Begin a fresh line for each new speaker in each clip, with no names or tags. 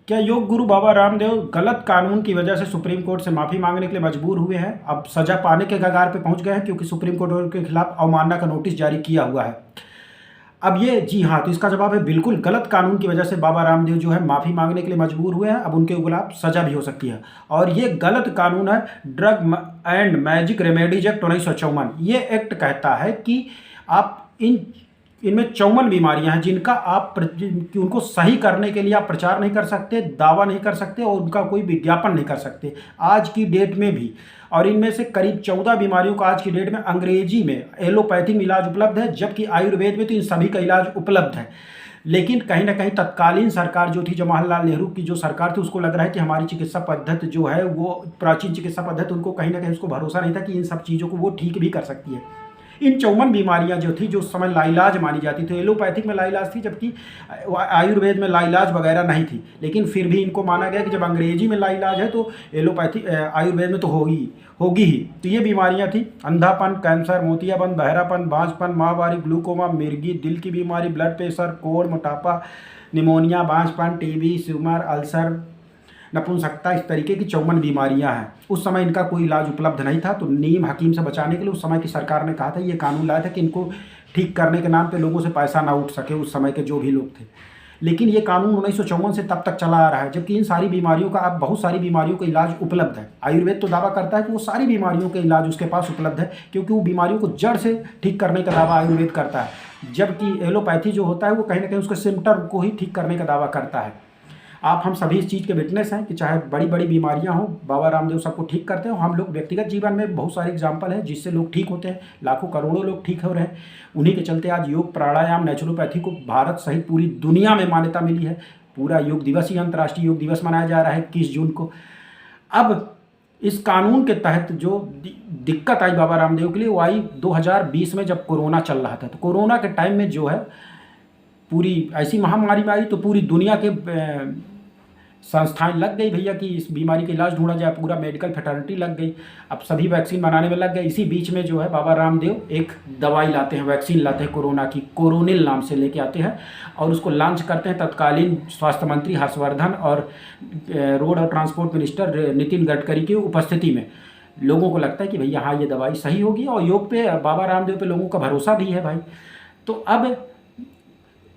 क्या योग गुरु बाबा रामदेव गलत कानून की वजह से सुप्रीम कोर्ट से माफ़ी मांगने के लिए मजबूर हुए हैं? अब सजा पाने के कगार पे पहुंच गए हैं क्योंकि सुप्रीम कोर्ट उनके खिलाफ अवमानना का नोटिस जारी किया हुआ है। अब ये जी हाँ, तो इसका जवाब है बिल्कुल, गलत कानून की वजह से बाबा रामदेव जो है माफ़ी मांगने के लिए मजबूर हुए हैं। अब उनके खिलाफ सजा भी हो सकती है और ये गलत कानून है drug and magic remedies act 1954। ये एक्ट कहता है कि आप इनमें 54 बीमारियां हैं जिनका कि उनको सही करने के लिए आप प्रचार नहीं कर सकते, दावा नहीं कर सकते और उनका कोई विज्ञापन नहीं कर सकते आज की डेट में भी। और इनमें से करीब 14 बीमारियों का आज की डेट में अंग्रेजी में एलोपैथिक में इलाज उपलब्ध है, जबकि आयुर्वेद में तो इन सभी का इलाज उपलब्ध है। लेकिन कहीं ना कहीं तत्कालीन सरकार जो थी, जवाहरलाल नेहरू की जो सरकार थी, उसको लग रहा है कि हमारी चिकित्सा पद्धति जो है वो प्राचीन चिकित्सा पद्धति, उनको कहीं ना कहीं उसको भरोसा नहीं था कि इन सब चीज़ों को वो ठीक भी कर सकती है। इन 54 बीमारियां जो थी, जो उस समय लाइलाज मानी जाती थी, एलोपैथिक में लाइलाज थी, जबकि आयुर्वेद में लाइलाज वगैरह नहीं थी। लेकिन फिर भी इनको माना गया कि जब अंग्रेजी में लाइलाज है तो एलोपैथिक आयुर्वेद में तो होगी ही। तो ये बीमारियां थी अंधापन, कैंसर, मोतियाबिंद, बहरापन, बांझपन, माहवारी, ग्लूकोमा, मिर्गी, दिल की बीमारी, ब्लड प्रेशर, कोढ़, मोटापा, निमोनिया, बांझपन, टीबी, ट्यूमर, अल्सर, नपुंसकता, इस तरीके की 54 बीमारियां हैं। उस समय इनका कोई इलाज उपलब्ध नहीं था, तो नीम हकीम से बचाने के लिए उस समय की सरकार ने कहा था, ये कानून लाया था कि इनको ठीक करने के नाम पे लोगों से पैसा ना उठ सके, उस समय के जो भी लोग थे। लेकिन ये कानून 1954 से तब तक चला आ रहा है, जबकि इन सारी बीमारियों का, अब बहुत सारी बीमारियों का इलाज उपलब्ध है। आयुर्वेद तो दावा करता है कि वो सारी बीमारियों का इलाज उसके पास उपलब्ध है, क्योंकि वो बीमारियों को जड़ से ठीक करने का दावा आयुर्वेद करता है, जबकि एलोपैथी जो होता है वो कहीं ना कहीं उसके सिम्टम को ही ठीक करने का दावा करता है। आप हम सभी इस चीज़ के विटनेस हैं कि चाहे बड़ी बड़ी बीमारियां हों, बाबा रामदेव सबको ठीक करते हैं। हम लोग व्यक्तिगत जीवन में बहुत सारे एग्जाम्पल हैं जिससे लोग ठीक होते हैं, लाखों करोड़ों लोग ठीक हो रहे हैं। उन्हीं के चलते आज योग, प्राणायाम, नेचुरोपैथी को भारत सहित पूरी दुनिया में मान्यता मिली है। पूरा योग दिवस ही, अंतर्राष्ट्रीय योग दिवस मनाया जा रहा है 21 जून को। अब इस कानून के तहत जो दिक्कत आई बाबा रामदेव के लिए, वो आई 2020 में, जब कोरोना चल रहा था। तो कोरोना के टाइम में जो है पूरी ऐसी महामारी में आई, तो पूरी दुनिया के संस्थाएं लग गई भैया कि इस बीमारी का इलाज ढूंढा जाए, पूरा मेडिकल फैटर्निटी लग गई। अब सभी वैक्सीन बनाने में लग गए। इसी बीच में जो है बाबा रामदेव एक दवाई लाते हैं, वैक्सीन लाते हैं कोरोना की, कोरोनिल नाम से लेके आते हैं और उसको लॉन्च करते हैं तत्कालीन स्वास्थ्य मंत्री हर्षवर्धन और रोड और ट्रांसपोर्ट मिनिस्टर नितिन गडकरी की उपस्थिति में। लोगों को लगता है कि भैया हाँ, ये दवाई सही होगी और योग पे, बाबा रामदेव पे लोगों का भरोसा भी है भाई। तो अब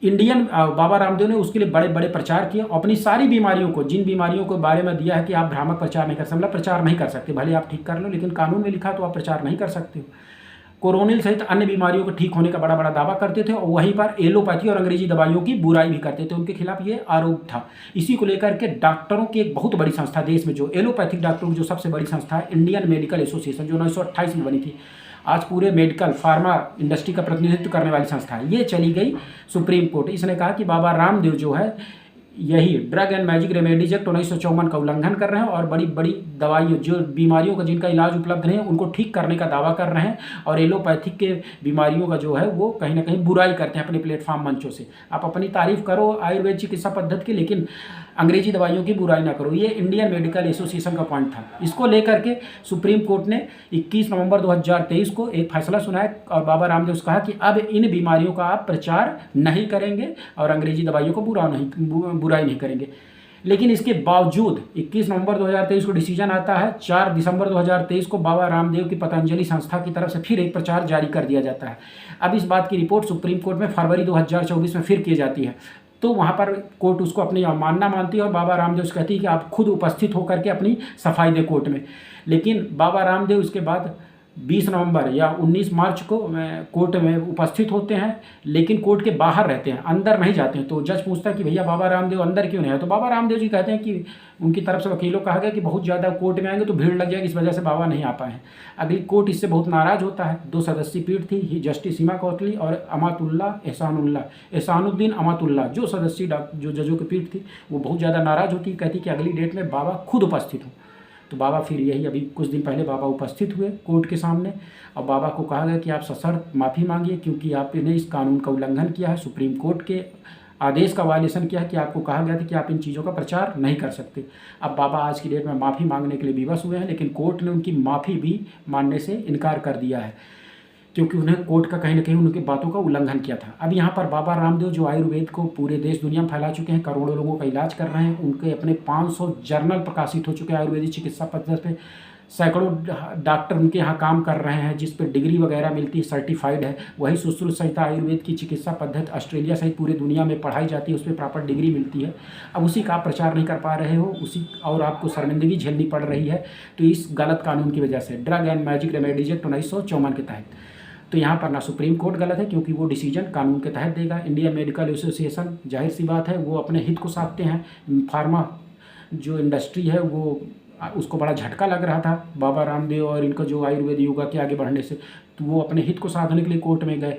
बाबा रामदेव ने उसके लिए बड़े बड़े प्रचार किए, अपनी सारी बीमारियों को, जिन बीमारियों के बारे में दिया है कि आप भ्रामक प्रचार नहीं कर सकते, मतलब प्रचार नहीं कर सकते, भले आप ठीक कर लो, लेकिन कानून में लिखा तो आप प्रचार नहीं कर सकते हो। कोरोनिल सहित अन्य बीमारियों को ठीक होने का बड़ा बड़ा दावा करते थे और वहीं पर एलोपैथी और अंग्रेजी दवाइयों की बुराई भी करते थे। उनके खिलाफ ये आरोप था। इसी को लेकर के डॉक्टरों की एक बहुत बड़ी संस्था देश में, जो एलोपैथिक डॉक्टरों की जो सबसे बड़ी संस्था है, इंडियन मेडिकल एसोसिएशन, जो 1928 में बनी थी, आज पूरे मेडिकल फार्मा इंडस्ट्री का प्रतिनिधित्व करने वाली संस्था है, ये चली गई सुप्रीम कोर्ट। इसने कहा कि बाबा रामदेव जो है यही drug and magic remedies act 1954 का उल्लंघन कर रहे हैं और बड़ी बड़ी दवाइयों, जो बीमारियों का जिनका इलाज उपलब्ध नहीं है, उनको ठीक करने का दावा कर रहे हैं और एलोपैथिक के बीमारियों का जो है वो कहीं ना कहीं बुराई करते हैं अपने प्लेटफॉर्म मंचों से। आप अपनी तारीफ करो आयुर्वेद चिकित्सा पद्धति की, लेकिन अंग्रेजी दवाइयों की बुराई ना करो। ये इंडियन मेडिकल एसोसिएशन का पॉइंट था। इसको लेकर के सुप्रीम कोर्ट ने 21 नवंबर 2023 को एक फैसला सुनाया और बाबा रामदेव से कहा कि अब इन बीमारियों का आप प्रचार नहीं करेंगे और अंग्रेजी दवाइयों को बुराई नहीं करेंगे। लेकिन इसके बावजूद 21 नवंबर 2023 को डिसीजन आता है, 4 दिसंबर 2023 को बाबा रामदेव की पतंजलि संस्था की तरफ से फिर एक प्रचार जारी कर दिया जाता है। अब इस बात की रिपोर्ट सुप्रीम कोर्ट में फरवरी 2024 में फिर की जाती है, तो वहाँ पर कोर्ट उसको अपनी अवमानना मानती है और बाबा रामदेव से कहती है कि आप खुद उपस्थित होकर के अपनी सफाई दें कोर्ट में। लेकिन बाबा रामदेव इसके बाद 20 नवंबर या 19 मार्च को कोर्ट में उपस्थित होते हैं, लेकिन कोर्ट के बाहर रहते हैं, अंदर नहीं जाते हैं। तो जज पूछता है कि भैया बाबा रामदेव अंदर क्यों नहीं है, तो बाबा रामदेव जी कहते हैं कि उनकी तरफ से वकीलों कहा गया कि बहुत ज़्यादा कोर्ट में आएंगे तो भीड़ लग जाएगी, इस वजह से बाबा नहीं आ पाए हैं। अगली कोर्ट इससे बहुत नाराज़ होता है। 2 सदस्यीय पीठ थी, जस्टिस सीमा कोटली और एहसानुद्दीन अमातुल्ला, जो जो जजों की पीठ थी, वो बहुत ज़्यादा नाराज़ होती, कहती कि अगली डेट में बाबा खुद उपस्थित हों। तो बाबा फिर यही अभी कुछ दिन पहले बाबा उपस्थित हुए कोर्ट के सामने और बाबा को कहा गया कि आप सशर्त माफ़ी मांगिए, क्योंकि आपने इस कानून का उल्लंघन किया है, सुप्रीम कोर्ट के आदेश का वायलेशन किया है कि आपको कहा गया था कि आप इन चीज़ों का प्रचार नहीं कर सकते। अब बाबा आज की डेट में माफ़ी मांगने के लिए विवश हुए हैं, लेकिन कोर्ट ने उनकी माफ़ी भी मानने से इनकार कर दिया है। क्योंकि उन्हें कोर्ट का कहीं न कहीं उनकी बातों का उल्लंघन किया था। अब यहाँ पर बाबा रामदेव जो आयुर्वेद को पूरे देश दुनिया में फैला चुके हैं, करोड़ों लोगों का इलाज कर रहे हैं, उनके अपने 500 जर्नल प्रकाशित हो चुके हैं आयुर्वेदिक चिकित्सा पद्धति पे। सैकड़ों डॉक्टर उनके यहाँ काम कर रहे हैं, जिस पे डिग्री वगैरह मिलती है, सर्टिफाइड है। वही सुश्रुत संहिता आयुर्वेद की चिकित्सा पद्धति ऑस्ट्रेलिया सहित पूरे दुनिया में पढ़ाई जाती है, उस पर प्रॉपर डिग्री मिलती है। अब उसी का आप प्रचार नहीं कर पा रहे हो, उसी और आपको शर्मिंदगी झेलनी पड़ रही है, तो इस गलत कानून की वजह से, drug and magic remedies act 1954 के तहत। तो यहाँ पर ना सुप्रीम कोर्ट गलत है, क्योंकि वो डिसीजन कानून के तहत देगा। इंडियन मेडिकल एसोसिएशन, जाहिर सी बात है, वो अपने हित को साधते हैं। फार्मा जो इंडस्ट्री है वो उसको बड़ा झटका लग रहा था बाबा रामदेव और इनका जो आयुर्वेद योगा के आगे बढ़ने से, तो वो अपने हित को साधने के लिए कोर्ट में गए।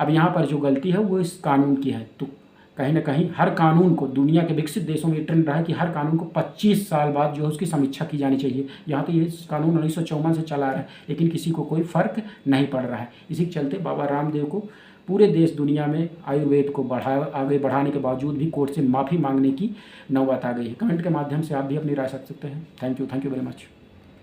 अब यहाँ पर जो गलती है वो इस कानून की है। तो कहीं ना कहीं हर कानून को, दुनिया के विकसित देशों में ट्रेंड रहा है कि हर कानून को 25 साल बाद जो है उसकी समीक्षा की जानी चाहिए। यहाँ तो ये कानून 1954 से चला रहा है, लेकिन किसी को कोई फ़र्क नहीं पड़ रहा है। इसी के चलते बाबा रामदेव को पूरे देश दुनिया में आयुर्वेद को आगे बढ़ाने के बावजूद भी कोर्ट से माफ़ी मांगने की नौबत आ गई है। कमेंट के माध्यम से आप भी अपनी राय रख सकते हैं। Thank you very much.